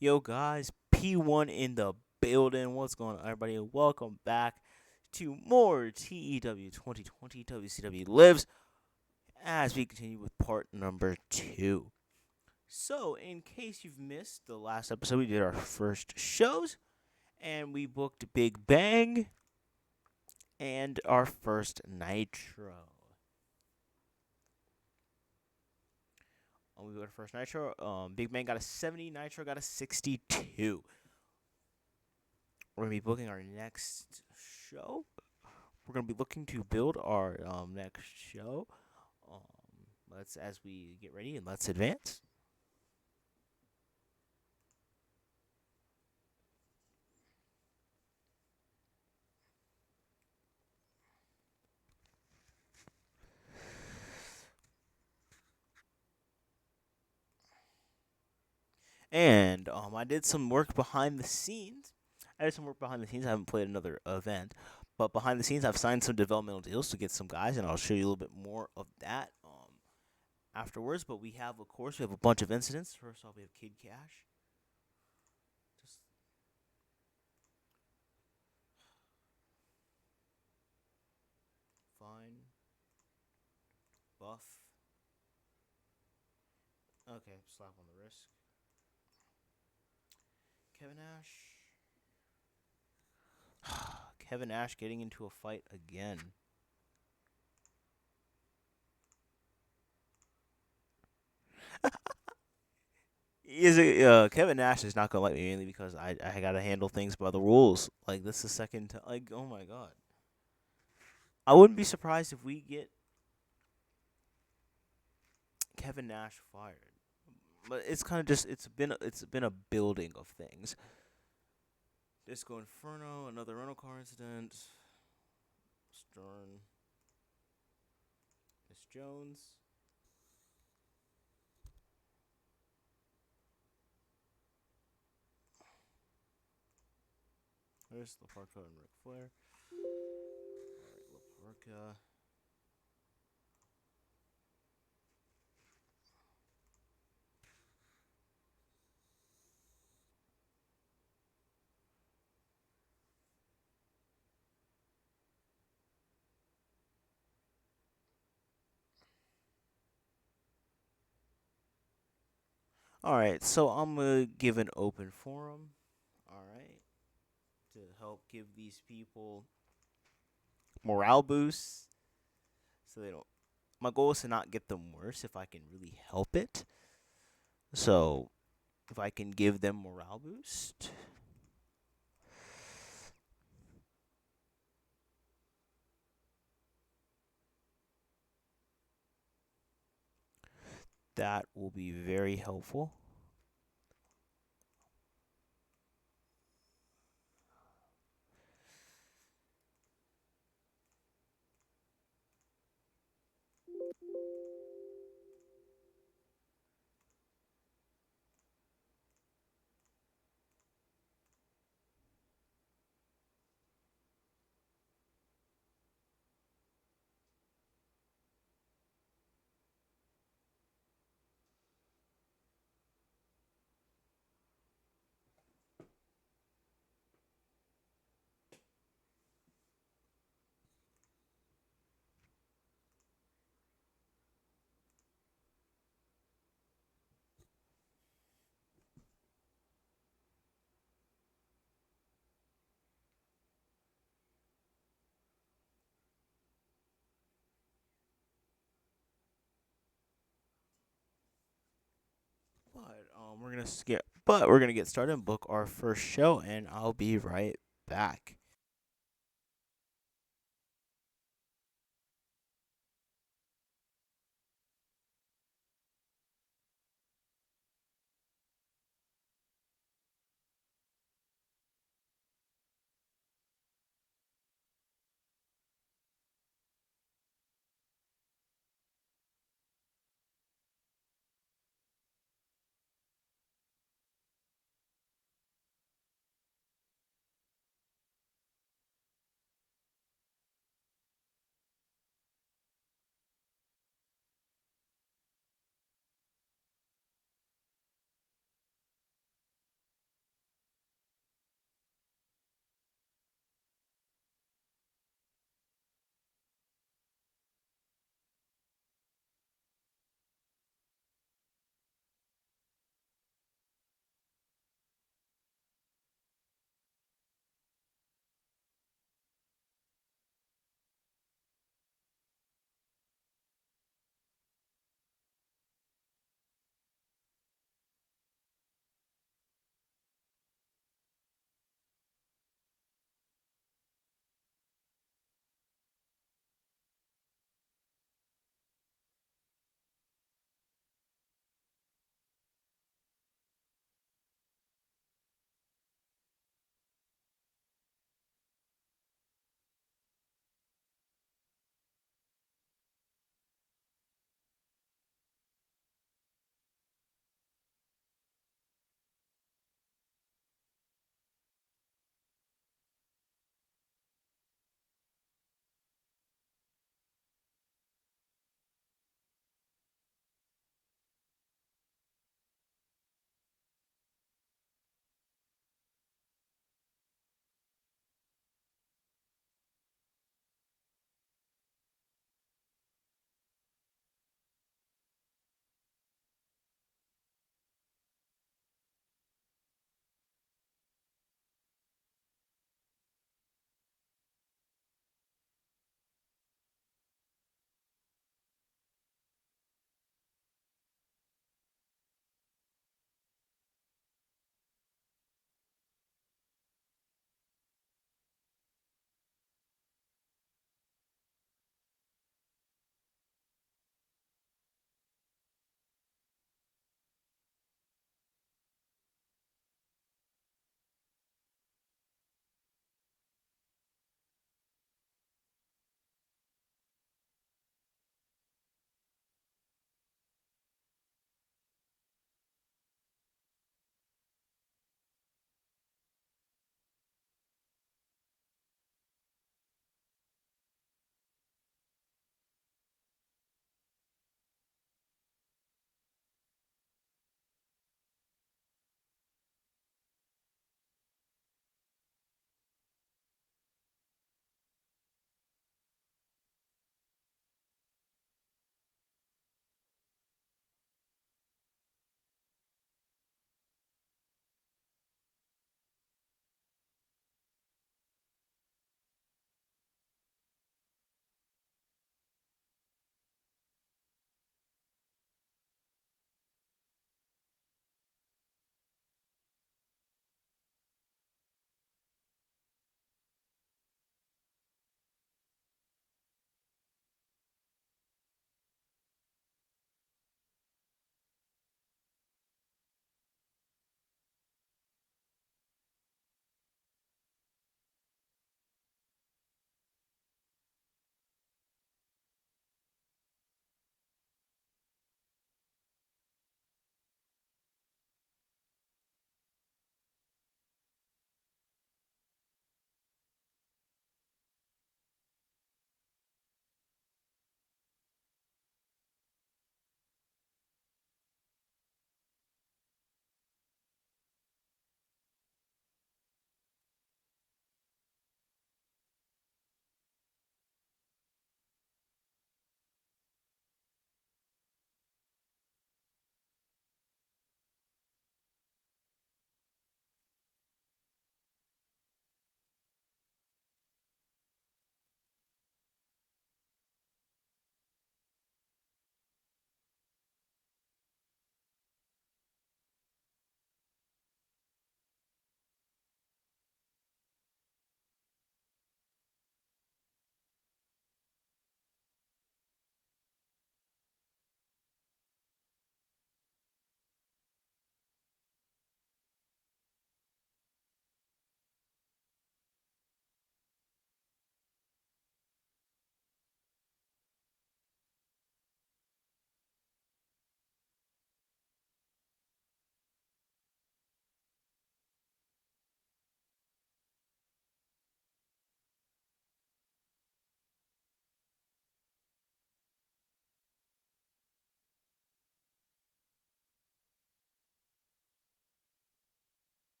Yo, guys, P1 in the building. What's going on, everybody? Welcome back to more TEW 2020 WCW Lives as we continue with part number 2. So, in case you've missed the last episode, we did our first shows and we booked Big Bang and our first Nitro. We got our first Nitro. Big Bang got a 70, Nitro got a 62. We're going to be booking our next show. We're gonna be looking to build our next show. Um, let's as we get ready and let's advance. And I did some work behind the scenes. I did some work behind the scenes. I haven't played another event, but behind the scenes, I've signed some developmental deals to get some guys, and I'll show you a little bit more of that afterwards. But we have, of course, we have a bunch of incidents. First off, we have Kid Cash. Just fine, buff. Okay, slap on the wrist. Kevin Nash. Kevin Nash getting into a fight again. Kevin Nash is not gonna like me mainly because I gotta handle things by the rules. Like this is second time. Like oh my god, I wouldn't be surprised if we get Kevin Nash fired. But it's kind of just it's been a building of things. Disco Inferno, another rental car incident. Stern, Miss Jones. There's Laparca and Ric Flair. All right, Laparca. All right, so I'm gonna give an open forum. All right, to help give these people morale boosts so they don't. My goal is to not get them worse if I can really help it. So if I can give them morale boost, that will be very helpful. But we're gonna get started and book our first show, and I'll be right back.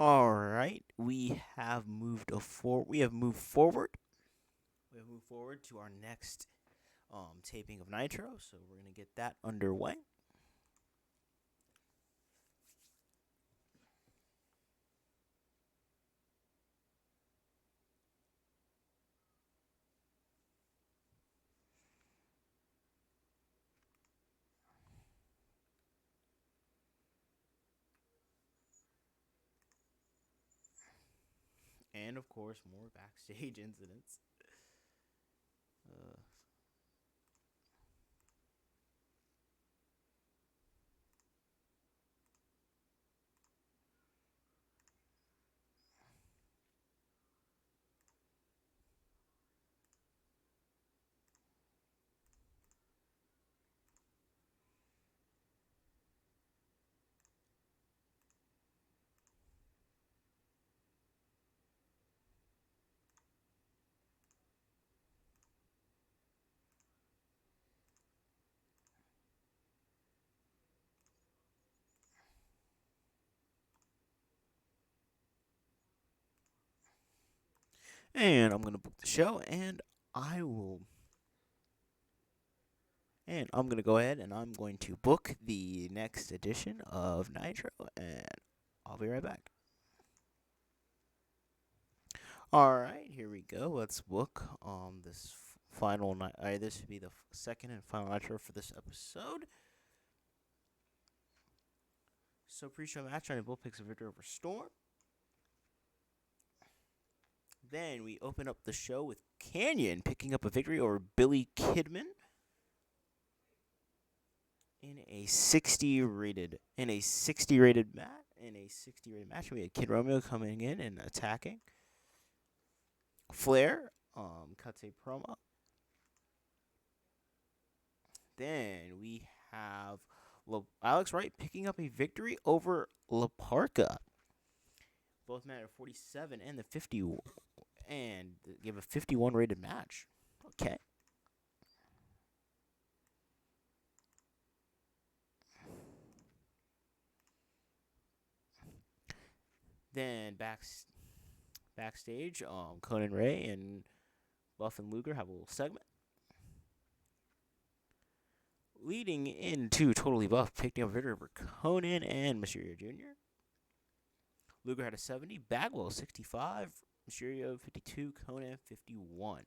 All right, We have moved forward. We have moved forward to our next taping of Nitro, so we're gonna get that underway. And of course, more backstage incidents. Uh, and I'm gonna book the show, I will, and I'm gonna go ahead and I'm going to book the next edition of Nitro, and I'll be right back. All right, here we go. Let's book this final night. This should be the second and final Nitro for this episode. So pre-show match, Johnny Bull picks a victory over Storm. Then we open up the show with Canyon picking up a victory over Billy Kidman in a 60 rated match. We had Kid Romeo coming in and attacking. Flair cuts a promo. Then we have Alex Wright picking up a victory over La Parca. Both men at 47 and the 50, and give a 51 rated match. Okay. Then backstage, Conan Ray and Buff and Luger have a little segment. Leading into Totally Buff, picking up victory over Conan and Mysterio Jr. Luger had a 70, Bagwell 65, Mysterio 52, Conan 51.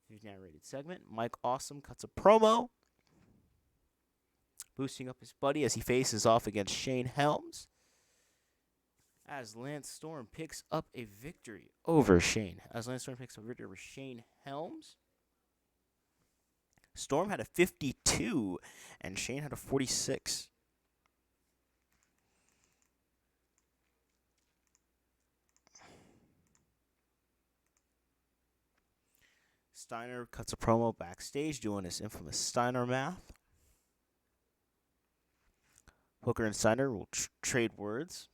59 rated segment. Mike Awesome cuts a promo, boosting up his buddy as he faces off against Shane Helms. As Lance Storm picks up a victory over Shane. Helms. Storm had a 52, and Shane had a 46. Steiner cuts a promo backstage doing his infamous Steiner math. Hooker and Steiner will trade words.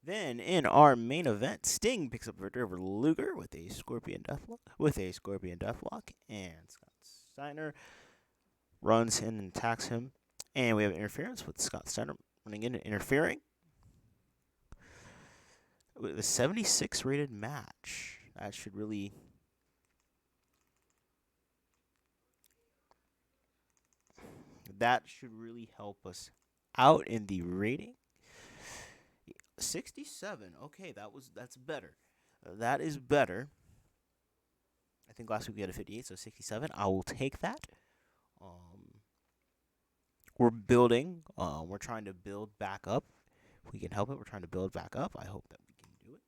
Then in our main event, Sting picks up victory over Luger with a Scorpion Deathlock, and Scott Steiner runs in and attacks him. And we have interference with Scott Steiner running in and interfering. With a 76 rated match. That should really help us out in the rating. 67. Okay, that's better. That is better. I think last week we had a 58, so 67. I will take that. We're building. We're trying to build back up. If we can help it, we're trying to build back up. I hope that we can do it.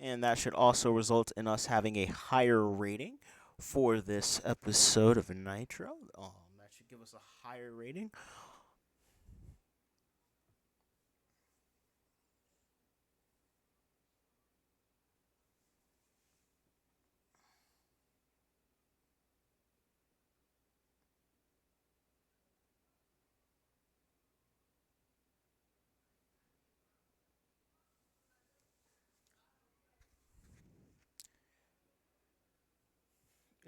And that should also result in us having a higher rating for this episode of Nitro. That should give us a higher rating.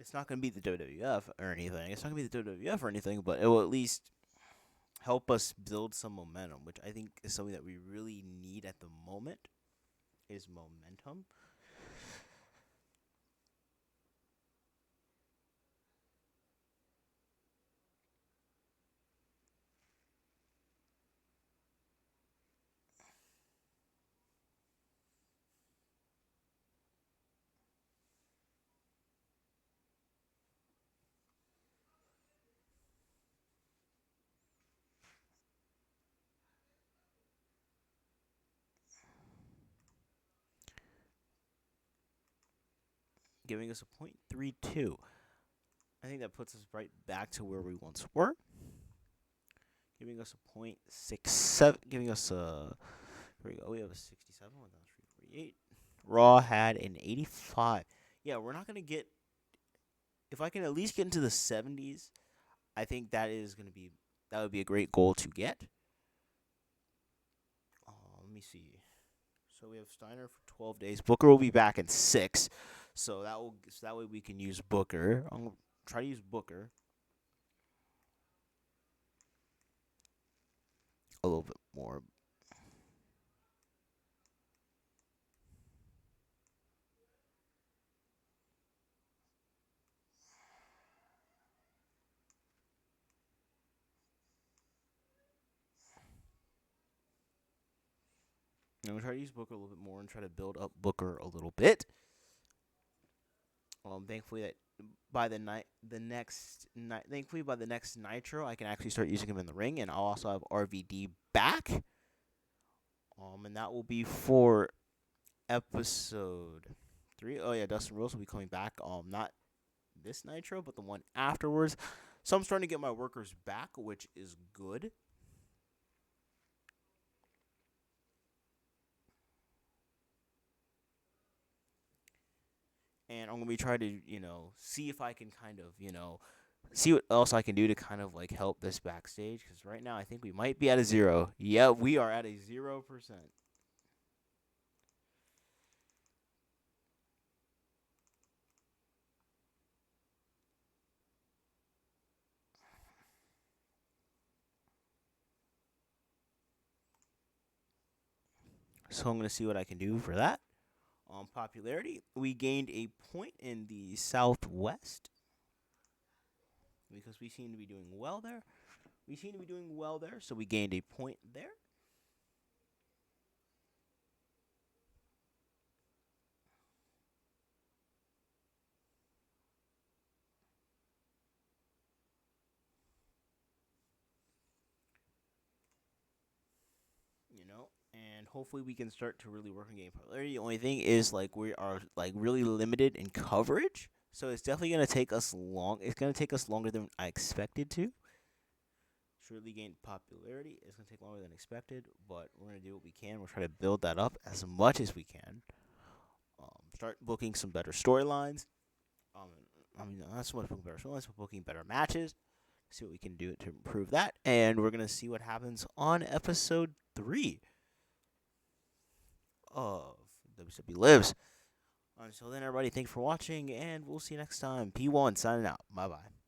It's not going to be the WWF or anything. It's not going to be the WWF or anything, but it will at least help us build some momentum, which I think is something that we really need at the moment. Is momentum. Giving us a .32. I think that puts us right back to where we once were. Giving us a .67. Giving us a. Here we go. We have a 67. 1,348. Raw had an 85. Yeah, we're not gonna get. If I can at least get into the 70s, I think that would be a great goal to get. Let me see. So we have Steiner for 12 days. Booker will be back in 6. So that way we can use Booker. I'm gonna try to use Booker a little bit more. I'm gonna try to use Booker a little bit more and try to build up Booker a little bit. Thankfully that by thankfully by the next Nitro, I can actually start using him in the ring, and I'll also have RVD back. And that will be for episode 3. Oh yeah, Dustin Rose will be coming back. Not this Nitro, but the one afterwards. So I'm starting to get my workers back, which is good. And I'm gonna be trying to, see if I can kind of, see what else I can do to kind of like help this backstage. Because right now I think we might be at a 0. Yeah, we are at a 0%. So I'm gonna see what I can do for that. Popularity, we gained a point in the Southwest because we seem to be doing well there. So we gained a point there. And hopefully we can start to really work on game popularity. The only thing is like we are like really limited in coverage, so it's definitely gonna take us long. It's gonna take us longer than I expected to. Surely gain popularity. It's gonna take longer than expected, but we're gonna do what we can. We'll try to build that up as much as we can. Start booking some better storylines. Not so much booking better storylines, but booking better matches. See what we can do to improve that, and we're gonna see what happens on episode 3 of WCW Lives. Until then, everybody, thanks for watching, and we'll see you next time. P1 signing out. Bye bye.